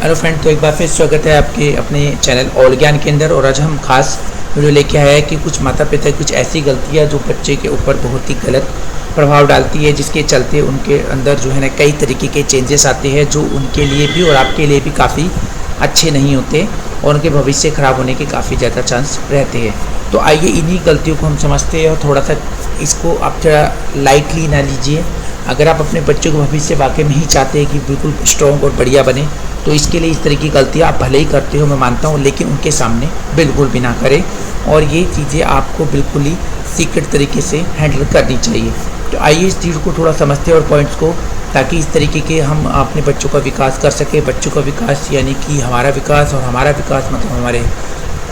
Hello friend, तो एक बार फिर स्वागत है आपके अपने चैनल ऑल ज्ञान के अंदर। और आज हम खास वीडियो लेके आए हैं कि कुछ माता पिता कुछ ऐसी गलतियां जो बच्चे के ऊपर बहुत ही गलत प्रभाव डालती है, जिसके चलते उनके अंदर जो है ना कई तरीके के चेंजेस आते हैं जो उनके लिए भी और आपके लिए भी काफ़ी अच्छे नहीं होते और उनके भविष्य ख़राब होने के काफ़ी ज़्यादा चांस रहते हैं। तो आइए इन्हीं गलतियों को हम समझते हैं और थोड़ा सा इसको आप थोड़ा लाइटली ना लीजिए। अगर आप अपने बच्चों को भविष्य वाकई में ही चाहते हैं कि बिल्कुल स्ट्रॉन्ग और बढ़िया बने, तो इसके लिए इस तरह की गलतियाँ आप भले ही करते हो, मैं मानता हूँ, लेकिन उनके सामने बिल्कुल भी ना करें। और ये चीज़ें आपको बिल्कुल ही सीक्रेट तरीके से हैंडल करनी चाहिए। तो आइए इस चीज़ को थोड़ा समझते हैं और पॉइंट्स को, ताकि इस तरीके के हम अपने बच्चों का विकास कर सकें। बच्चों का विकास यानी कि हमारा विकास, और हमारा विकास मतलब हमारे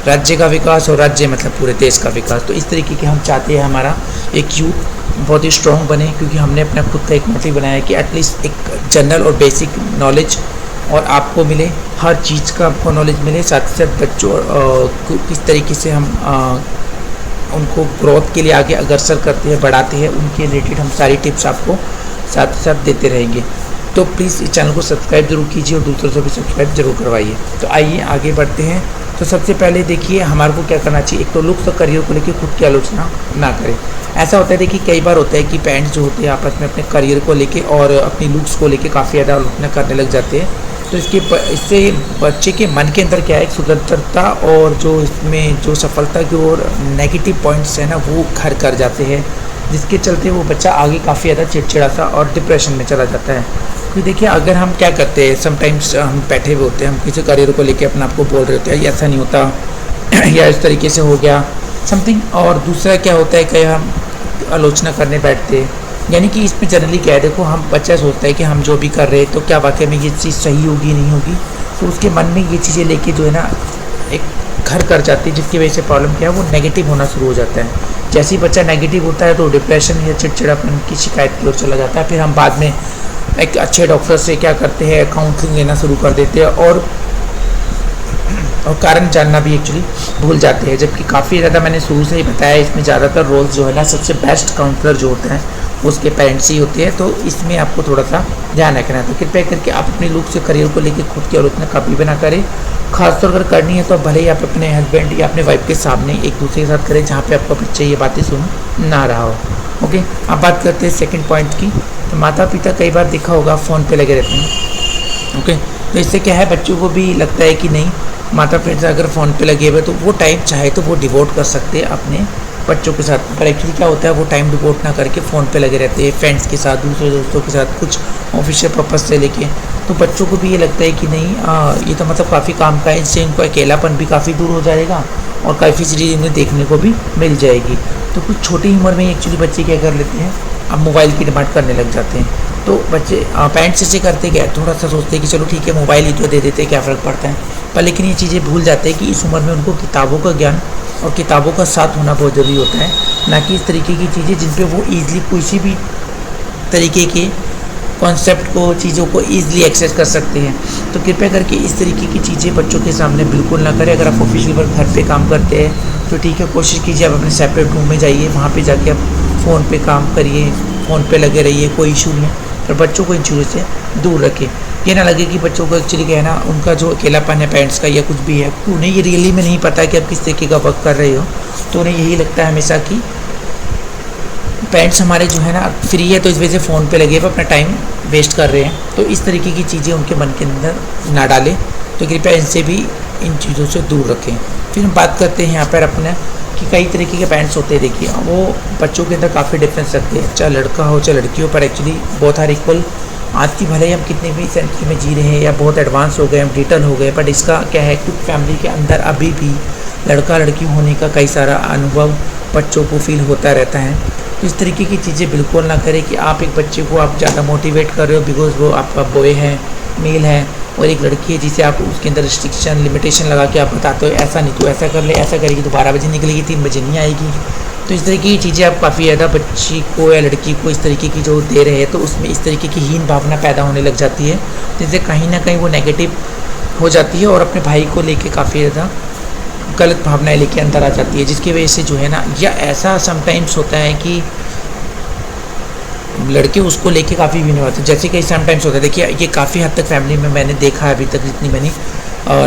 राज्य का विकास, और राज्य मतलब पूरे देश का विकास। तो इस तरीके के हम चाहते हैं हमारा एक यूथ बहुत ही स्ट्रॉन्ग बने, क्योंकि हमने अपना खुद का एक मोटिव बनाया है कि एटलीस्ट एक जनरल और बेसिक नॉलेज और आपको मिले, हर चीज़ का आपको नॉलेज मिले। साथ ही साथ बच्चों को किस तरीके से हम उनको ग्रोथ के लिए आगे अग्रसर करते हैं, बढ़ाते हैं, उनके रिलेटेड हम सारी टिप्स आपको साथ ही साथ देते रहेंगे। तो प्लीज़ इस चैनल को सब्सक्राइब जरूर कीजिए और दूसरों से भी सब्सक्राइब जरूर करवाइए। तो आइए आगे बढ़ते हैं। तो सबसे पहले देखिए हमारे को क्या करना चाहिए। एक तो लुक्स और करियर को लेकर खुद की आलोचना ना करें। ऐसा होता है, देखिए कई बार होता है कि पेरेंट्स जो होते हैं आपस में अपने करियर को लेके और अपनी लुक्स को लेके काफ़ी ज़्यादा आलोचना करने लग जाते हैं। तो इससे बच्चे के मन के अंदर क्या है, एक स्वतंत्रता और जो इसमें जो सफलता की ओर नेगेटिव पॉइंट्स है ना, वो घर कर जाते हैं, जिसके चलते वो बच्चा आगे काफ़ी ज़्यादा चिड़चिड़ा सा और डिप्रेशन में चला जाता है। तो देखिए अगर हम क्या करते हैं, समटाइम्स हम बैठे हुए होते हैं, हम किसी करियर को लेके अपने आप को बोल रहे होते हैं ऐसा नहीं होता या इस तरीके से हो गया समथिंग। और दूसरा क्या होता है, कई हम आलोचना करने बैठते हैं, यानी कि इसमें जनरली क्या है, देखो हम बच्चा सोचता है कि हम जो भी कर रहे हैं तो क्या वाकई में ये चीज़ सही होगी नहीं होगी, तो उसके मन में ये चीज़ें लेके जो है ना एक घर कर जाती है, जिसकी वजह से प्रॉब्लम क्या है, वो नेगेटिव होना शुरू हो जाता है। जैसे ही बच्चा नेगेटिव होता है तो डिप्रेशन या चिड़चिड़ापन की शिकायत की ओर चला जाता है। फिर हम बाद में एक अच्छे डॉक्टर से क्या करते हैं, काउंसलिंग लेना शुरू कर देते हैं और कारण जानना भी एक्चुअली भूल जाते हैं। जबकि काफ़ी ज़्यादा मैंने शुरू से ही बताया, इसमें ज़्यादातर रोल्स जो है ना, सबसे बेस्ट काउंसलर जो होते हैं उसके पेरेंट्स ही होते हैं। तो इसमें आपको थोड़ा सा ध्यान रखना है। तो कृपया करके आप अपने लुक से करियर को लेकर खुद की आलोचना कभी भी ना करें। खासतौर पर करनी है तो भले ही आप अपने हस्बैंड या अपने वाइफ के सामने एक दूसरे के साथ करें, जहाँ पे आपका बच्चा ये बातें सुन ना रहा हो। ओके, अब बात करते हैं सेकंड पॉइंट की। तो माता पिता कई बार देखा होगा फ़ोन पे लगे रहते हैं। ओके, तो इससे क्या है, बच्चों को भी लगता है कि नहीं, माता पिता अगर फ़ोन पे लगे हुए तो वो टाइम चाहे तो वो डिवोट कर सकते हैं अपने बच्चों के साथ। पर एक्चुअली क्या होता है, वो टाइम डिवोट ना करके फ़ोन पे लगे रहते हैं फ्रेंड्स के साथ, दूसरे दोस्तों के साथ, कुछ ऑफिशियल पर्पज़ से लेके। तो बच्चों को भी ये लगता है कि नहीं, ये तो मतलब काफ़ी काम का है, इससे इनको अकेलापन भी काफ़ी दूर हो जाएगा और काफ़ी चीज़ें इन्हें देखने को भी मिल जाएगी। तो कुछ छोटी उम्र में एक्चुअली बच्चे क्या कर लेते हैं, अब मोबाइल की डिमांड करने लग जाते हैं। तो बच्चे पेरेंट्स ऐसे करते क्या, थोड़ा सा सोचते हैं कि चलो ठीक है मोबाइल ही तो दे देते हैं, क्या फ़र्क पड़ता है। पर लेकिन ये चीज़ें भूल जाते हैं कि इस उम्र में उनको किताबों का ज्ञान और किताबों का साथ होना बहुत ज़रूरी होता है, ना कि इस तरीके की चीज़ें जिन पे वो ईज़िली किसी भी तरीके के कॉन्सेप्ट को, चीज़ों को ईज़िली एक्सेस कर सकते हैं। तो कृपया करके इस तरीके की चीज़ें बच्चों के सामने बिल्कुल ना करें। अगर आप ऑफिशियल वर्क घर पे काम करते हैं तो ठीक है, कोशिश कीजिए आप अपने सेपरेट रूम में जाइए, वहाँ पे जाके आप फ़ोन पे काम करिए, फ़ोन पे लगे रहिए, कोई इशू नहीं है। पर बच्चों को इन चीज़ों से दूर रखें। ये ना लगे कि बच्चों को एक्चुअली क्या है ना, उनका जो अकेलापन है पेरेंट्स का या कुछ भी है, उन्हें ये रियली में नहीं पता कि आप किस तरीके का वर्क कर रहे हो। तो उन्हें यही लगता है हमेशा कि पेरेंट्स हमारे जो है ना फ्री है, तो इस वजह से फ़ोन पे लगे हुए अपना टाइम वेस्ट कर रहे हैं। तो इस तरीके की चीज़ें उनके मन के अंदर ना डालें। तो कृपया इनसे भी, इन चीज़ों से दूर रखें। फिर हम बात करते हैं यहाँ पर अपने कि कई तरीके के पेरेंट्स होते हैं। देखिए वो बच्चों के अंदर काफ़ी डिफरेंस रखते हैं, चाहे लड़का हो चाहे लड़की हो, पर एक्चुअली बहुत आर इक्वल। आज की भले ही हम कितने भी सेंचुरी में जी रहे हैं या बहुत एडवांस हो गए, हम डिजिटल हो गए, बट इसका क्या है, कुछ फैमिली के अंदर अभी भी लड़का लड़की होने का कई सारा अनुभव बच्चों को फील होता रहता है। तो इस तरीके की चीज़ें बिल्कुल ना करें कि आप एक बच्चे को आप ज़्यादा मोटिवेट कर रहे हो बिकॉज वो आपका बॉय है, मेल है, और एक लड़की है जिसे आप उसके अंदर रिस्ट्रिक्शन, लिमिटेशन लगा के आप बताते हो ऐसा नहीं, तो ऐसा कर ले, ऐसा करेगी तो 12 बजे निकलेगी, 3 बजे नहीं आएगी। तो इस तरीके की चीज़ें आप काफ़ी ज़्यादा बच्ची को या लड़की को इस तरीके की जो दे रहे हैं, तो उसमें इस तरीके की हीन भावना पैदा होने लग जाती है, जिससे कहीं ना कहीं वो नेगेटिव हो जाती है और अपने भाई को लेके काफ़ी ज़्यादा गलत भावनाएं लेके अंदर आ जाती है, जिसकी वजह से जो है ना, या ऐसा समटाइम्स होता है कि लड़के उसको लेके काफ़ी भी नहीं होते, जैसे कि समटाइम्स होता है। देखिए ये काफ़ी हद तक फैमिली में मैंने देखा है, अभी तक जितनी मैंने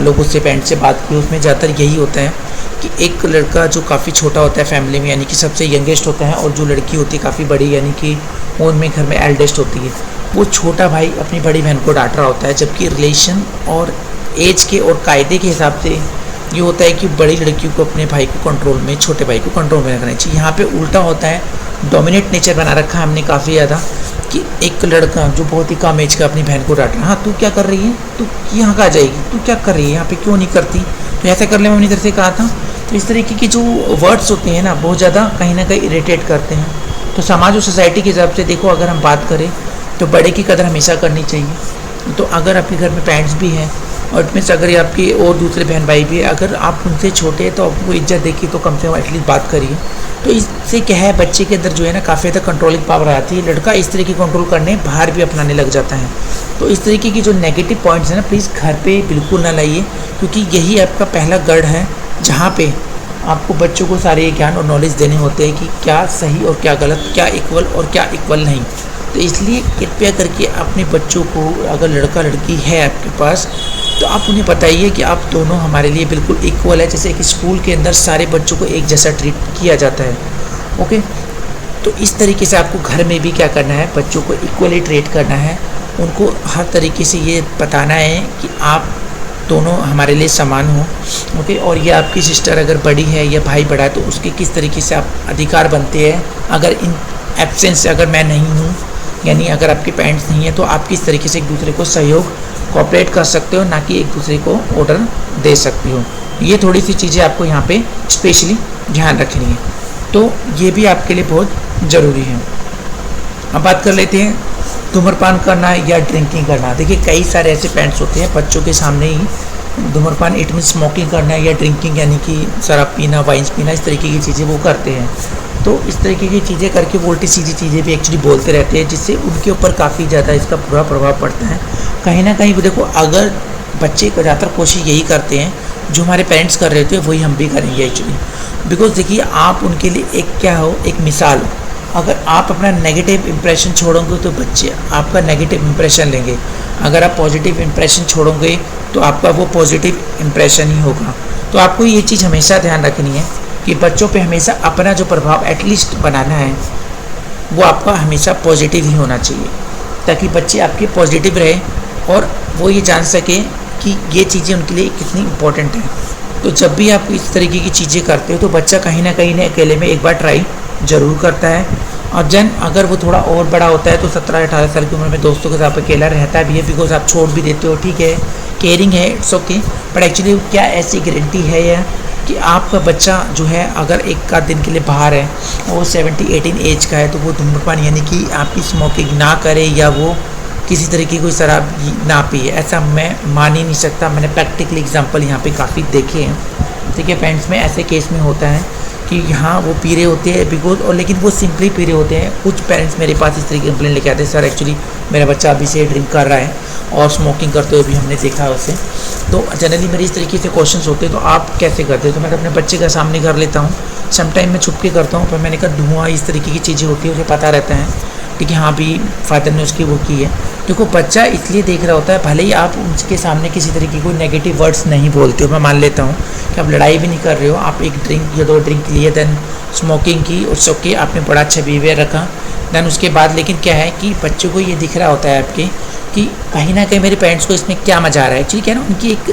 लोगों से पेरेंट्स से बात की उसमें ज़्यादातर यही होता है कि एक लड़का जो काफ़ी छोटा होता है फैमिली में, यानी कि सबसे यंगेस्ट होता है, और जो लड़की होती है काफ़ी बड़ी, यानी कि उनमें घर में एल्डेस्ट होती है, वो छोटा भाई अपनी बड़ी बहन को डांट रहा होता है, जबकि रिलेशन और एज के और कायदे के हिसाब से ये होता है कि बड़ी लड़की को अपने भाई को कंट्रोल में, छोटे भाई को कंट्रोल में रखना चाहिए। यहाँ पे उल्टा होता है, डोमिनेट नेचर बना रखा है हमने काफ़ी ज़्यादा, कि एक लड़का जो बहुत ही कम एज का अपनी बहन को डांट रहा है, हाँ तू क्या कर रही है, तू यहाँ कहाँ जाएगी, तू क्या कर रही है यहाँ पे, क्यों नहीं करती, तो ऐसा कर ले, मम्मी तरफ से कहा था। तो इस तरीके की जो वर्ड्स होते हैं ना, बहुत ज़्यादा कहीं ना कहीं इरिटेट करते हैं। तो समाज और सोसाइटी के हिसाब से देखो, अगर हम बात करें तो बड़े की कदर हमेशा करनी चाहिए। तो अगर आपके घर में पेरेंट्स भी हैं और मीन्स अगर आपके और दूसरे बहन भाई भी, अगर आप उनसे छोटे हैं तो आपको इज्जत देखिए, तो कम से कम एटलीस्ट बात करिए। तो इससे क्या है, बच्चे के अंदर जो है ना काफ़ी ज़्यादा कंट्रोलिंग पावर आती है, लड़का इस तरीके कंट्रोल करने बाहर भी अपनाने लग जाता है। तो इस तरीके की जो नेगेटिव पॉइंट्स हैं ना, प्लीज़ घर पे बिल्कुल ना लाइए, क्योंकि यही आपका पहला गढ़ है जहाँ पे आपको बच्चों को सारे ज्ञान और नॉलेज देने होते हैं कि क्या सही और क्या गलत, क्या इक्वल और क्या इक्वल नहीं। तो इसलिए कृपया करके अपने बच्चों को, अगर लड़का लड़की है आपके पास, तो आप उन्हें बताइए कि आप दोनों हमारे लिए बिल्कुल इक्वल है, जैसे कि स्कूल के अंदर सारे बच्चों को एक जैसा ट्रीट किया जाता है। ओके, तो इस तरीके से आपको घर में भी क्या करना है, बच्चों को इक्वली ट्रीट करना है, उनको हर तरीके से ये बताना है कि आप दोनों हमारे लिए समान हो। ओके, और ये आपकी सिस्टर अगर बड़ी है या भाई बड़ा है, तो उसके किस तरीके से आप अधिकार बनते हैं, अगर इन एब्सेंस अगर मैं नहीं हूँ, यानी अगर आपके पेरेंट्स नहीं है, तो आप किस तरीके से एक दूसरे को सहयोग कोऑपरेट कर सकते हो, ना कि एक दूसरे को ऑर्डर दे सकते हो। ये थोड़ी सी चीज़ें आपको यहाँ पे स्पेशली ध्यान रखनी है, तो ये भी आपके लिए बहुत ज़रूरी है। अब बात कर लेते हैं धूम्रपान करना या ड्रिंकिंग करना। देखिए कई सारे ऐसे पेरेंट्स होते हैं बच्चों के सामने ही धूम्रपान, इट मीन स्मोकिंग करना, या ड्रिंकिंग यानी कि शराब पीना, वाइन्स पीना, इस तरीके की चीज़ें वो करते हैं। तो इस तरीके की चीज़ें करके वो उल्टी सीधी चीज़ें भी एक्चुअली बोलते रहते हैं, जिससे उनके ऊपर काफ़ी ज़्यादा इसका बुरा प्रभाव पड़ता है। कहीं ना कहीं देखो, अगर बच्चे को ज़्यादातर कोशिश यही करते हैं, जो हमारे पेरेंट्स कर रहे थे वही हम भी करेंगे एक्चुअली, बिकॉज देखिए आप उनके लिए एक क्या हो, एक मिसाल हो। अगर आप अपना नेगेटिव इंप्रेशन छोड़ोगे तो बच्चे आपका नेगेटिव इंप्रेशन लेंगे, अगर आप पॉजिटिव इंप्रेशन छोड़ोगे तो आपका वो पॉजिटिव इंप्रेशन ही होगा। तो आपको ये चीज़ हमेशा ध्यान रखनी है कि बच्चों पे हमेशा अपना जो प्रभाव एटलीस्ट बनाना है वो आपका हमेशा पॉजिटिव ही होना चाहिए, ताकि बच्चे आपके पॉजिटिव रहे और वो ये जान सकें कि ये चीज़ें उनके लिए कितनी इम्पोर्टेंट है। तो जब भी आप इस तरीके की चीज़ें करते हो तो बच्चा कहीं ना कहीं अकेले में एक बार ट्राई ज़रूर करता है, और जन अगर वो थोड़ा और बड़ा होता है तो 17-18 साल की उम्र में दोस्तों के साथ अकेला रहता भी है, बिकॉज आप छोड़ भी देते हो, ठीक है, केयरिंग है, इट्स ओके, बट एक्चुअली क्या ऐसी गारंटी है या कि आपका बच्चा जो है अगर एक आध दिन के लिए बाहर है और वो 17-18 एज का है, तो वो धूम्रपान यानी कि आपकी स्मोकिंग ना करे या वो किसी तरीके की कोई शराब ना पिए, ऐसा मैं मान ही नहीं सकता। मैंने प्रैक्टिकली एग्जांपल यहाँ पे काफ़ी देखे हैं, ठीक है, पेरेंट्स में ऐसे केस में होता है कि यहाँ वो पी रहे होते हैं बिकॉज, और लेकिन वो सिंपली पी रहे होते हैं। कुछ पेरेंट्स मेरे पास इस तरीके की कंप्लेन लेके आते हैं, सर एक्चुअली मेरा बच्चा अभी से ड्रिंक कर रहा है और स्मोकिंग करते हुए भी हमने देखा है उसे। तो जनरली मेरे इस तरीके से क्वेश्चंस होते हैं, तो आप कैसे करते हो? तो मैं अपने बच्चे का सामने कर लेता हूँ, समटाइम मैं छुप के करता हूँ, पर मैंने कहा धुआं इस तरीके की चीज़ें होती है, उसे पता रहता है, ठीक है, हाँ भी फादर ने उसकी वो की है। देखो बच्चा इसलिए देख रहा होता है, भले ही आप उनके सामने किसी तरीके कोई नेगेटिव वर्ड्स नहीं बोलते हो, मैं मान लेता हूँ कि आप लड़ाई भी नहीं कर रहे हो, आप एक ड्रिंक या 2 ड्रिंक लिए, देन स्मोकिंग की, उट्स ओके, आपने बड़ा अच्छा बिहेवियर रखा, देन उसके बाद लेकिन क्या है कि बच्चों को ये दिख रहा होता है आपके कि कहीं ना कहीं मेरे पेरेंट्स को इसमें क्या मजा आ रहा है। एक्चुअली क्या है ना, उनकी एक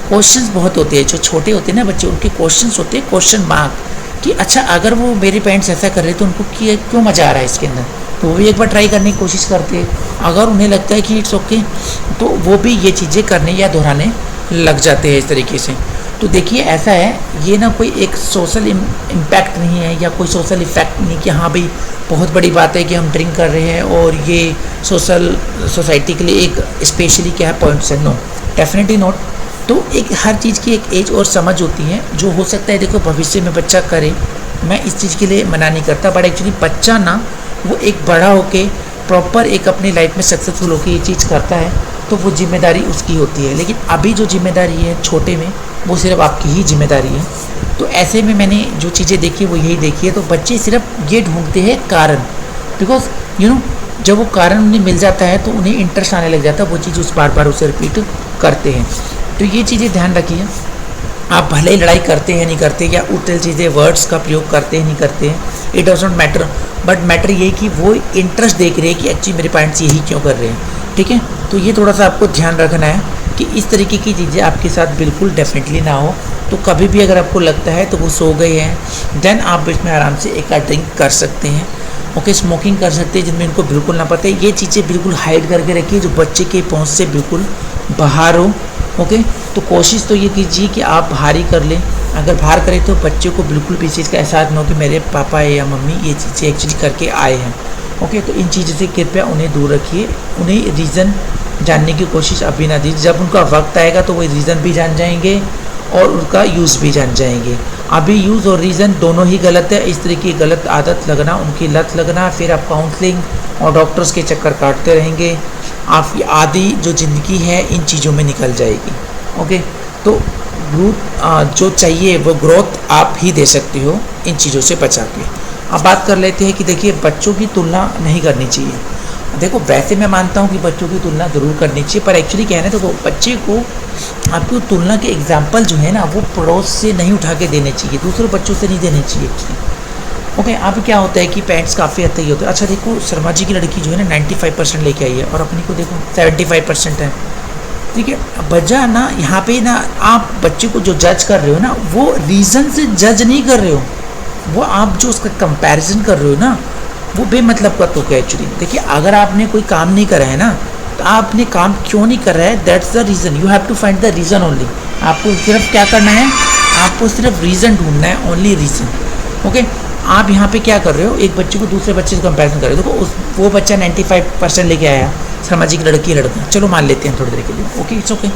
क्वेश्चंस बहुत होते हैं, जो छोटे होते हैं ना बच्चे, उनके क्वेश्चंस होते हैं, क्वेश्चन मार्क, कि अच्छा अगर वो मेरे पेरेंट्स ऐसा कर रहे तो उनको क्यों मज़ा आ रहा है इसके अंदर, तो वो भी एक बार ट्राई करने की कोशिश करते हैं। अगर उन्हें लगता है कि इट्स ओके, तो वो भी ये चीज़ें करने या दोहराने लग जाते हैं इस तरीके से। तो देखिए ऐसा है, ये ना कोई एक सोशल इम्पैक्ट नहीं है या कोई सोशल इफेक्ट नहीं कि हाँ भाई बहुत बड़ी बात है कि हम ड्रिंक कर रहे हैं और ये सोसाइटी के लिए एक स्पेशली क्या है पॉइंट्स है, नो, डेफिनेटली नॉट। तो एक हर चीज़ की एक एज और समझ होती है, जो हो सकता है देखो भविष्य में बच्चा करे, मैं इस चीज़ के लिए मना नहीं करता, बट एक्चुअली बच्चा ना वो एक बड़ा होके प्रॉपर एक अपनी लाइफ में सक्सेसफुल होके ये चीज़ करता है, तो वो जिम्मेदारी उसकी होती है। लेकिन अभी जो जिम्मेदारी है छोटे में, वो सिर्फ आपकी ही जिम्मेदारी है। तो ऐसे में मैंने जो चीज़ें देखी वो यही देखी है। तो बच्चे सिर्फ ये ढूंढते हैं कारण, बिकॉज यू नो जब वो कारण उन्हें मिल जाता है तो उन्हें इंटरेस्ट आने लग जाता है, वो चीज़ उस बार बार उसे रिपीट करते हैं। तो ये चीज़ें ध्यान रखिए, आप भले ही लड़ाई करते हैं नहीं करते, या उल्टे सीधे वर्ड्स का प्रयोग करते हैं नहीं करते हैं, it does not matter, but matter ये कि वो इंटरेस्ट देख रहे हैं कि एक्चुअली मेरे पेरेंट्स यही क्यों कर रहे हैं। ठीक है, तो ये थोड़ा सा आपको ध्यान रखना है कि इस तरीके की चीज़ें आपके साथ बिल्कुल डेफिनेटली ना हो। तो कभी भी अगर आपको लगता है तो वो सो गए हैं, देन आप इसमें आराम से एक आध ड्रिंक कर सकते हैं। ओके, स्मोकिंग कर सकते हैं जिनमें इनको बिल्कुल ना पता है, ये चीज़ें बिल्कुल हाइड करके रखिए जो बच्चे के पहुंच से बिल्कुल बाहर हो। ओके, तो कोशिश तो ये कीजिए कि आप बाहर ही कर लें, अगर बाहर करें तो बच्चे को बिल्कुल भी इस चीज़ का एहसास न हो कि मेरे पापा या मम्मी ये चीज़ें एक्चुअली करके आए हैं। ओके, तो इन चीज़ों से कृपया उन्हें दूर रखिए, उन्हें रीज़न जानने की कोशिश अभी ना दीजिए, जब उनका वक्त आएगा तो वो रीज़न भी जान जाएंगे और उनका यूज़ भी जान जाएंगे। अभी यूज़ और रीज़न दोनों ही गलत है, इस तरह की गलत आदत लगना, उनकी लत लगना, फिर आप काउंसलिंग और डॉक्टर्स के चक्कर काटते रहेंगे, आपकी आधी जो ज़िंदगी है इन चीज़ों में निकल जाएगी। ओके, तो ग्रोथ जो चाहिए वो ग्रोथ आप ही दे सकते हो इन चीज़ों से बचा के। अब बात कर लेते हैं कि देखिए बच्चों की तुलना नहीं करनी चाहिए। देखो वैसे मैं मानता हूँ कि बच्चों की तुलना ज़रूर करनी चाहिए, पर एक्चुअली क्या है ना, देखो बच्चे को आपको तुलना के एग्जाम्पल जो है ना वो पड़ोस से नहीं उठा के देने चाहिए, दूसरे बच्चों से नहीं देने चाहिए। ओके, अब क्या होता है कि पेरेंट्स काफ़ी हद तक ये होते हैं, अच्छा देखो शर्मा जी की लड़की जो है ना 95% लेके आई है और अपनी को देखो 75% है। ठीक है, बजा ना यहाँ पे ना आप बच्चे को जो जज कर रहे हो ना वो रीज़न से जज नहीं कर रहे हो, वो आप जो उसका कंपैरिजन कर रहे हो ना वो बेमतलब का तो क्या एक्चुअली। देखिए अगर आपने कोई काम नहीं करा है ना तो आपने काम क्यों नहीं कर रहा है, that's the reason, you have to find the reason only. आपको सिर्फ क्या करना है, आपको सिर्फ रीज़न ढूंढना है, ओनली रीज़न। ओके, आप यहाँ पे क्या कर रहे हो, एक बच्चे को दूसरे बच्चे से कंपैरिजन कर रहे हो। देखो वो बच्चा 95% लेके आया, शर्मा जी की लड़की लड़का, चलो मान लेते हैं थोड़ी देर के लिए, okay it's okay,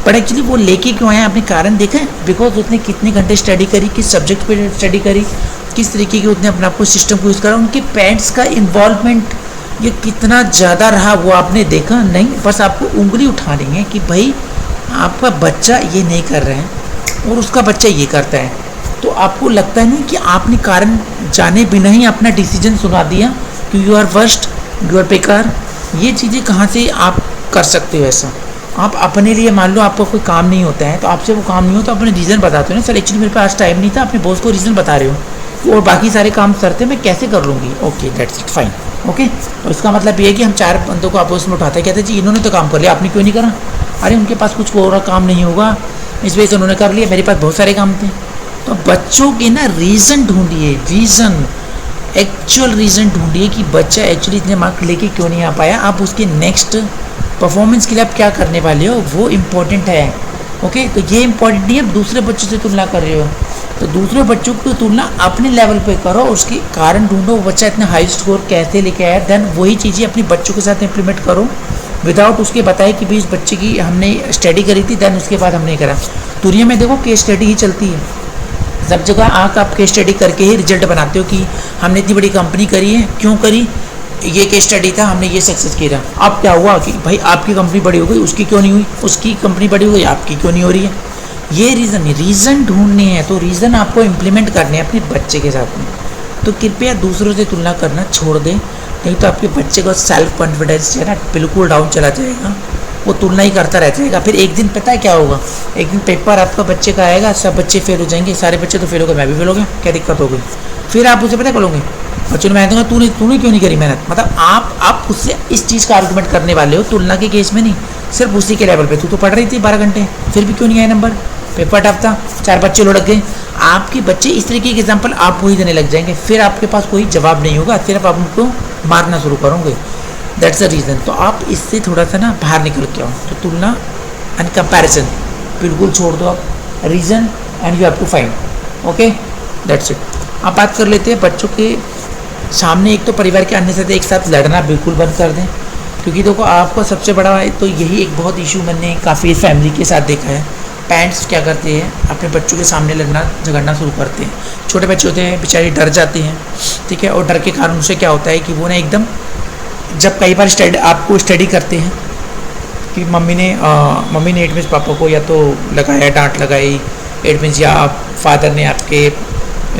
but actually वो लेके क्यों आया आपने कारण देखा है, बिकॉज उसने कितने घंटे स्टडी करी, किस सब्जेक्ट पे स्टडी करी, किस तरीके के उसने अपने आपको सिस्टम को यूज़ करा, उनके पेरेंट्स का इन्वॉल्वमेंट ये कितना ज़्यादा रहा वो आपने देखा नहीं। बस आपको उंगली उठानी है कि भाई आपका बच्चा ये नहीं कर रहा है और उसका बच्चा ये करता है, तो आपको लगता है नहीं कि आपने कारण जाने बिना ही अपना डिसीजन सुना दिया कि you are worst, you are बेकार। ये चीज़ें कहाँ से आप कर सकते हो ऐसा। आप अपने लिए मान लो आपका कोई काम नहीं होता है तो आपसे वो काम नहीं होता, अपने रीज़न बताते हो ना, सर एक्चुअली मेरे पास टाइम नहीं था, अपने बॉस को रीज़न बता रहे हो और बाकी सारे काम करते मैं कैसे कर लूँगी। Okay that's it fine. Okay, तो इसका मतलब ये है कि हम 4 बंदों को आपस में उठाते हैं, कहते हैं जी इन्होंने तो काम कर लिया, आपने क्यों नहीं करा, अरे उनके पास कुछ और काम नहीं होगा इस वजह से उन्होंने कर लिया, मेरे पास बहुत सारे काम थे। तो बच्चों के ना रीज़न ढूंढिए, रीज़न, एक्चुअल रीज़न ढूंढिए कि बच्चा एक्चुअली इतने मार्क्स लेके क्यों नहीं आ पाया, आप उसके नेक्स्ट परफॉर्मेंस के लिए आप क्या करने वाले हो वो इम्पोर्टेंट है। ओके, तो ये इम्पोर्टेंट नहीं है दूसरे बच्चों से तुलना कर रहे हो, तो दूसरे बच्चों की तुलना अपने लेवल पे करो, उसके कारण ढूंढो वो बच्चा इतना हाई स्कोर कैसे लेके आया, देन वही चीज़ें अपने बच्चों के साथ इंप्लीमेंट करो विदाउट उसके बताए कि भाई इस बच्चे की हमने स्टडी करी थी देन उसके बाद हमने करा। दुनिया में देखो केस स्टडी ही चलती है, सब जगह आप केस स्टडी करके ही रिजल्ट बनाते हो कि हमने इतनी बड़ी कंपनी करी है, क्यों करी, ये केस स्टडी था, हमने ये सक्सेस किया। अब क्या हुआ कि भाई आपकी कंपनी बड़ी हो गई, उसकी क्यों नहीं हुई, उसकी कंपनी बड़ी हो गई, आपकी क्यों नहीं हो रही है। ये रीज़न ढूंढने हैं, तो रीज़न आपको इम्प्लीमेंट करने हैं अपने बच्चे के साथ में। तो कृपया दूसरों से तुलना करना छोड़ दें, नहीं तो आपके बच्चे का सेल्फ कॉन्फिडेंस जो है ना बिल्कुल डाउन चला जाएगा, वो तुलना ही करता रह जाएगा। फिर एक दिन पता है क्या होगा, एक दिन पेपर आपका बच्चे का आएगा, सब बच्चे फेल हो जाएंगे, सारे बच्चे तो फेल हो गए, मैं भी फेल हो गया, क्या दिक्कत हो गई। फिर आप उसे पता करोगे बच्चों ने, मैं दूंगा तूने क्यों नहीं करी मेहनत, मतलब आप उससे इस चीज़ का आर्गूमेंट करने वाले हो, तुलना के केस में नहीं, सिर्फ उसी के लेवल पे। तू तो पढ़ रही थी 12 घंटे फिर भी क्यों नहीं आए नंबर, पेपर टफ था, 4 बच्चे लुढ़क गए। आपके बच्चे इस तरीके के एग्जाम्पल आपको ही देने लग जाएंगे, फिर आपके पास कोई जवाब नहीं होगा, सिर्फ आप उनको मारना शुरू करोगे। That's the reason. तो आप इससे थोड़ा सा ना बाहर निकल के आओ, तो तुलना एंड कंपैरिजन बिल्कुल छोड़ दो आप, reason and you have to find. Okay that's it. आप बात कर लेते हैं बच्चों के सामने, एक तो परिवार के अन्य सदस्य एक साथ लड़ना बिल्कुल बंद कर दें, क्योंकि देखो आपका सबसे बड़ा तो यही एक बहुत इशू मैंने काफ़ी फैमिली के साथ देखा है। पेरेंट्स क्या करते हैं, अपने बच्चों के सामने लड़ना झगड़ना शुरू करते हैं। छोटे बच्चे होते हैं बेचारे डर जाते हैं, ठीक है, और डर के कारण उनसे क्या होता है कि वो ना एकदम, जब कई बार आपको स्टडी करते हैं कि मम्मी ने इट मीन्स पापा को या तो लगाया, डांट लगाई, इट मीन्स या फादर ने आपके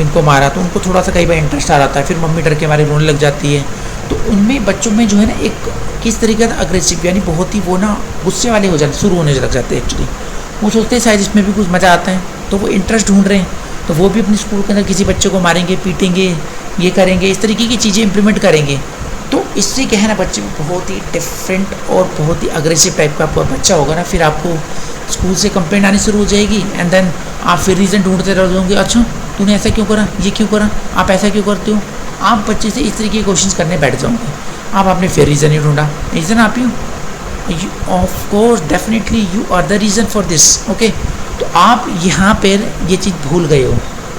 इनको मारा, तो उनको थोड़ा सा कई बार इंटरेस्ट आ जाता है, फिर मम्मी डर के मारे रोने लग जाती है, तो उनमें बच्चों में जो है ना एक किस तरीके का अग्रेसिव यानी बहुत ही वो ना गुस्से वाले हो जाते, शुरू होने लग जाते हैं एक्चुअली। वो सोचते हैं शायद इसमें भी कुछ मज़ा आता है, तो वो इंटरेस्ट ढूंढ रहे हैं, तो वो भी अपने स्कूल के अंदर किसी बच्चे को मारेंगे, पीटेंगे, ये करेंगे, इस तरीके की चीज़ें इंप्लीमेंट करेंगे। तो इससे क्या है ना, बच्चे में बहुत ही डिफरेंट और बहुत ही अग्रेसिव टाइप का आपका बच्चा होगा ना, फिर आपको स्कूल से कंप्लेंट आनी शुरू हो जाएगी एंड देन आप फिर रीज़न ढूंढते रह जाओगे, अच्छा तूने ऐसा क्यों करा, ये क्यों करा, आप ऐसा क्यों करते हो। आप बच्चे से इस तरीके की क्वेश्चन करने बैठ जाओगे, आप आपने फिर रीज़न ही ढूंढा, रीज़न आप ही of course definitely you are the reason for this, okay. तो आप यहाँ पर ये चीज़ भूल गए हो,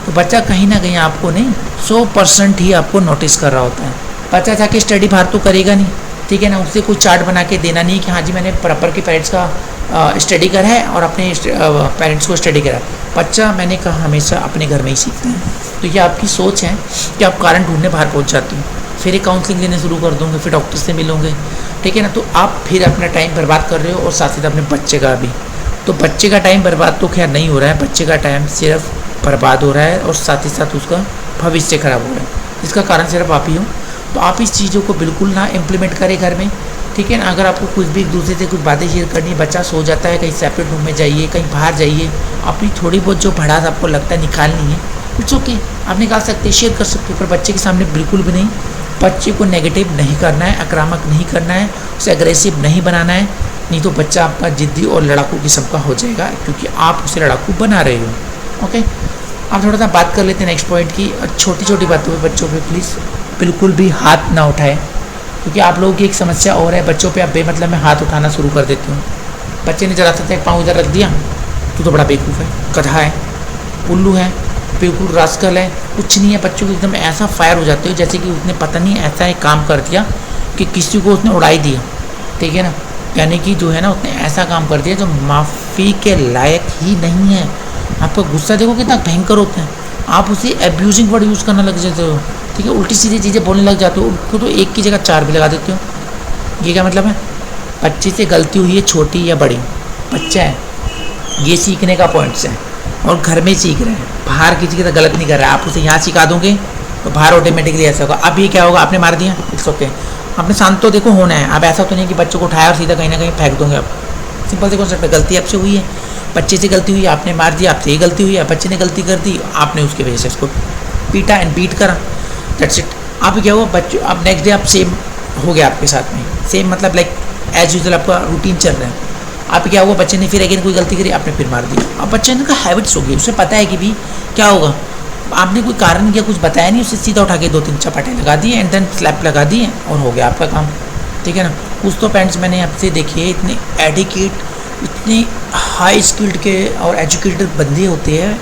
तो बच्चा कहीं ना कहीं आपको नहीं 100% ही आपको नोटिस कर रहा होता है। बच्चा जाके स्टडी बाहर तो करेगा नहीं, ठीक है ना, उससे कोई चार्ट बना के देना नहीं कि हाँ जी मैंने प्रॉपर के पेरेंट्स का स्टडी करा है और अपने पेरेंट्स को स्टडी करा। बच्चा मैंने कहा हमेशा अपने घर में ही सीखता है। तो ये आपकी सोच है कि आप कारण ढूंढने बाहर पहुंच जाते हो, फिर एक काउंसलिंग देने शुरू कर दोगे, फिर डॉक्टर से मिलोगे, ठीक है ना। तो आप फिर अपना टाइम बर्बाद कर रहे हो और साथ ही साथ अपने बच्चे का भी। तो बच्चे का टाइम बर्बाद तो खैर नहीं हो रहा है, बच्चे का टाइम सिर्फ बर्बाद हो रहा है और साथ ही साथ उसका भविष्य खराब हो रहा है, इसका कारण सिर्फ आप ही हो। तो आप इस चीज़ों को बिल्कुल ना इम्प्लीमेंट करें घर में, ठीक है ना। अगर आपको कुछ भी एक दूसरे से कुछ बातें शेयर करनी है, बच्चा सो जाता है, कहीं सेपरेट रूम में जाइए, कहीं बाहर जाइए, अपनी थोड़ी बहुत जो भड़ास आपको लगता है निकालनी है, इट्स ओके, आप निकाल सकते हैं, शेयर कर सकते हो, पर बच्चे के सामने बिल्कुल भी नहीं। बच्चे को नेगेटिव नहीं करना है, आक्रामक नहीं करना है, उसे अग्रेसिव नहीं बनाना है, नहीं तो बच्चा आपका जिद्दी और लड़ाकू किस्म का हो जाएगा, क्योंकि आप उसे लड़ाकू बना रहे हो, ओके। आप थोड़ा सा बात कर लेते हैं नेक्स्ट पॉइंट की। छोटी छोटी बातों पे बच्चों पे प्लीज़ बिल्कुल भी हाथ ना उठाएं, क्योंकि आप लोगों की एक समस्या और है, बच्चों पे आप बेमतलब में हाथ उठाना शुरू कर देते हो। बच्चे ने जरा सा पाँव इधर रख दिया, तू तो बड़ा बेवकूफ़ है, गधा है, उल्लू है, बिल्कुल रास्कल है, कुछ नहीं है। बच्चों को एकदम ऐसा फायर हो जाते हो जैसे कि उसने पता नहीं ऐसा एक काम कर दिया कि किसी को उसने उड़ाई दिया, ठीक है ना। यानी कि जो है ना उसने ऐसा काम कर दिया जो माफ़ी के लायक ही नहीं है। आपका गुस्सा देखो कितना भयंकर होता है, आप उसे एब्यूजिंग वर्ड यूज़ करना लग जाते हो, ठीक है, उल्टी सीधी चीज़ें बोलने लग जाते हो, उनको तो एक की जगह 4 भी लगा देते हो। ये क्या मतलब है, बच्चे से गलती हुई है छोटी या बड़ी, बच्चा है, ये सीखने का पॉइंट्स है और घर में सीख रहे हैं, बाहर किसी की तरह गलत नहीं कर रहा है। आप उसे यहाँ सिखा दोगे तो बाहर ऑटोमेटिकली ऐसा होगा। अब ये क्या होगा, आपने मार दिया, इट्स ओके, आपने शांत तो देखो होना है। अब ऐसा तो नहीं कि बच्चों को उठाया और सीधा कहीं ना कहीं फेंक दोगे। आप सिंपल से कॉन्सेप्ट है, गलती आपसे हुई है, बच्चे से गलती हुई है, आपने मार दिया, आपसे ये गलती हुई है, बच्चे ने गलती कर दी, आपने उसकी वजह से उसको पीटा एंड बीट करा, दैट्स इट। आप क्या हुआ, बच्चों अब नेक्स्ट डे आप सेम हो गया आपके साथ में, सेम मतलब लाइक एज यूजल आपका रूटीन चल रहा है। आप क्या हुआ, बच्चे ने फिर अगेन कोई गलती करी, आपने फिर मार दी। अब बच्चे ने का हैबिट्स हो गई, उसे पता है कि भी क्या होगा, आपने कोई कारण किया, कुछ बताया नहीं, उसे सीधा उठा के 2-3 चपाटे लगा दिए एंड देन स्लैप लगा दिए और हो गया आपका काम, ठीक है ना। कुछ तो पेरेंट्स मैंने आपसे देखे इतने एडिकेट, इतने हाई स्किल्ड के और एजुकेटेड बंदे होते हैं,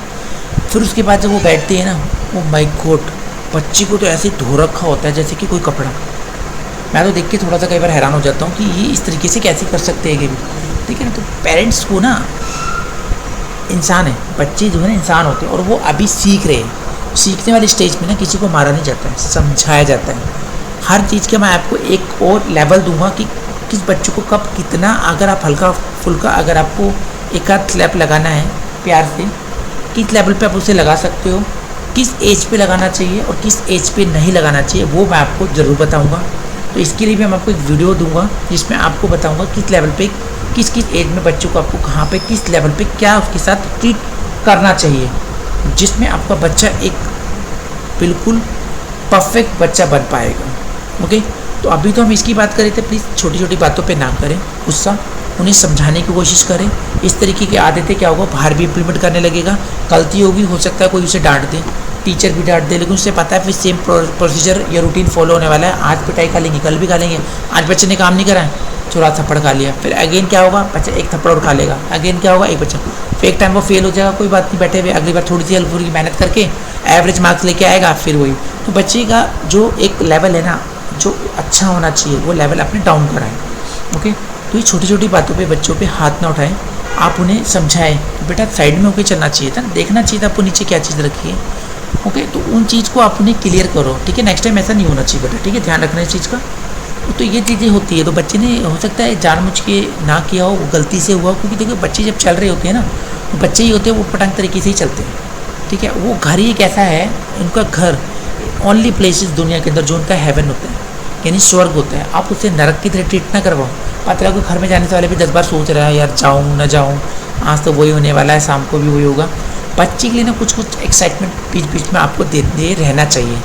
फिर उसके बाद जब वो बैठते हैं ना, वो माय गॉड, बच्चे को तो ऐसे धो रखा होता है जैसे कि कोई कपड़ा। मैं तो देख के थोड़ा सा कई बार हैरान हो जाता हूँ कि ये इस तरीके से कैसे कर सकते हैं, ठीक है ना। तो पेरेंट्स को ना, इंसान है, बच्चे जो है ना इंसान होते हैं और वो अभी सीख रहे हैं। सीखने वाले स्टेज में ना किसी को मारा नहीं जाता है, समझाया जाता है हर चीज़ के। मैं आपको एक और लेवल दूंगा कि किस बच्चों को कब कितना, अगर आप हल्का फुल्का अगर आपको एक आध स्लैप लगाना है प्यार से, किस लेवल पे आप उसे लगा सकते हो, किस एज पे लगाना चाहिए और किस एज पे नहीं लगाना चाहिए, वो मैं आपको ज़रूर बताऊंगा। तो इसके लिए भी मैं आपको एक वीडियो दूंगा जिसमें आपको बताऊंगा किस लेवल पे, किस किस एज में बच्चों को आपको कहाँ पे किस लेवल पे क्या उसके साथ ट्रीट करना चाहिए, जिसमें आपका बच्चा एक बिल्कुल परफेक्ट बच्चा बन पाएगा, ओके। तो अभी तो हम इसकी बात कर रहे थे, प्लीज़ छोटी छोटी बातों पे ना करें गुस्सा, उन्हें समझाने की कोशिश करें। इस तरीके की आदतें क्या होगा, बाहर भी इम्प्लीमेंट करने लगेगा, गलती होगी, हो सकता है कोई उसे डांट दे, टीचर भी डांट दे, लेकिन उसे पता है फिर सेम प्रोसीजर या रूटीन फॉलो होने वाला है। आज पिटाई खा लेंगे, कल भी खा लेंगे, आज बच्चे ने काम नहीं करा है, चौरा थप्पड़ खा लिया, फिर अगेन क्या होगा, बच्चा एक थप्पड़ और खा लेगा, अगेन क्या होगा, एक बच्चा फिर एक टाइम वो फेल हो जाएगा, कोई बात नहीं, बैठे हुए अगली बार थोड़ी सी हल्की फुल्की मेहनत करके एवरेज मार्क्स लेके आएगा, फिर वही। तो बच्चे का जो एक लेवल है ना, जो अच्छा होना चाहिए, वो लेवल आपने डाउन कराएं, ओके। तो ये छोटी छोटी बातों पे बच्चों पे हाथ ना उठाएं, आप उन्हें समझाएं बेटा साइड में होकर चलना चाहिए था, देखना चाहिए था आपको नीचे क्या चीज़ रखी है, ओके। तो उन चीज़ को आप उन्हें क्लियर करो, ठीक है, नेक्स्ट टाइम ऐसा नहीं होना चाहिए बेटा, ठीक है, ध्यान रखना इस चीज़ का। तो ये चीज़ें होती है, तो बच्चे ने हो सकता है जानबूझ के ना किया हो, वो गलती से हुआ, क्योंकि देखो बच्चे जब चल रहे होते हैं ना, बच्चे ही होते हैं वो पटांग तरीके से ही चलते हैं, ठीक है। वो घर ही एक ऐसा है, उनका घर ओनली प्लेसेस दुनिया के अंदर जो उनका हेवन होता है, यानी स्वर्ग होता है, आप उसे नरक की तरह ट्रीट ना करवाओ। पता लगा घर में जाने से पहले भी 10 बार सोच रहा है यार जाऊँ ना जाऊँ, आज तो वही होने वाला है, शाम को भी वही होगा। बच्चे के लिए ना कुछ कुछ एक्साइटमेंट बीच बीच में आपको देते रहना चाहिए।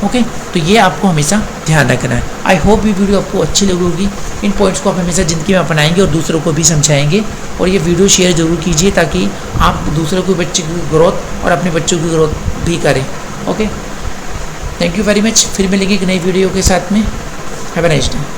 ओके, तो ये आपको हमेशा ध्यान रखना है। आई होप ये वीडियो आपको अच्छी लगी होगी। इन पॉइंट्स को आप हमेशा ज़िंदगी में अपनाएंगे और दूसरों को भी समझाएंगे, और ये वीडियो शेयर ज़रूर कीजिए ताकि आप दूसरों के बच्चे की ग्रोथ और अपने बच्चों की ग्रोथ भी करें। Okay, thank you very much. फिर मिलेंगे एक नई वीडियो के साथ में। Have a nice day.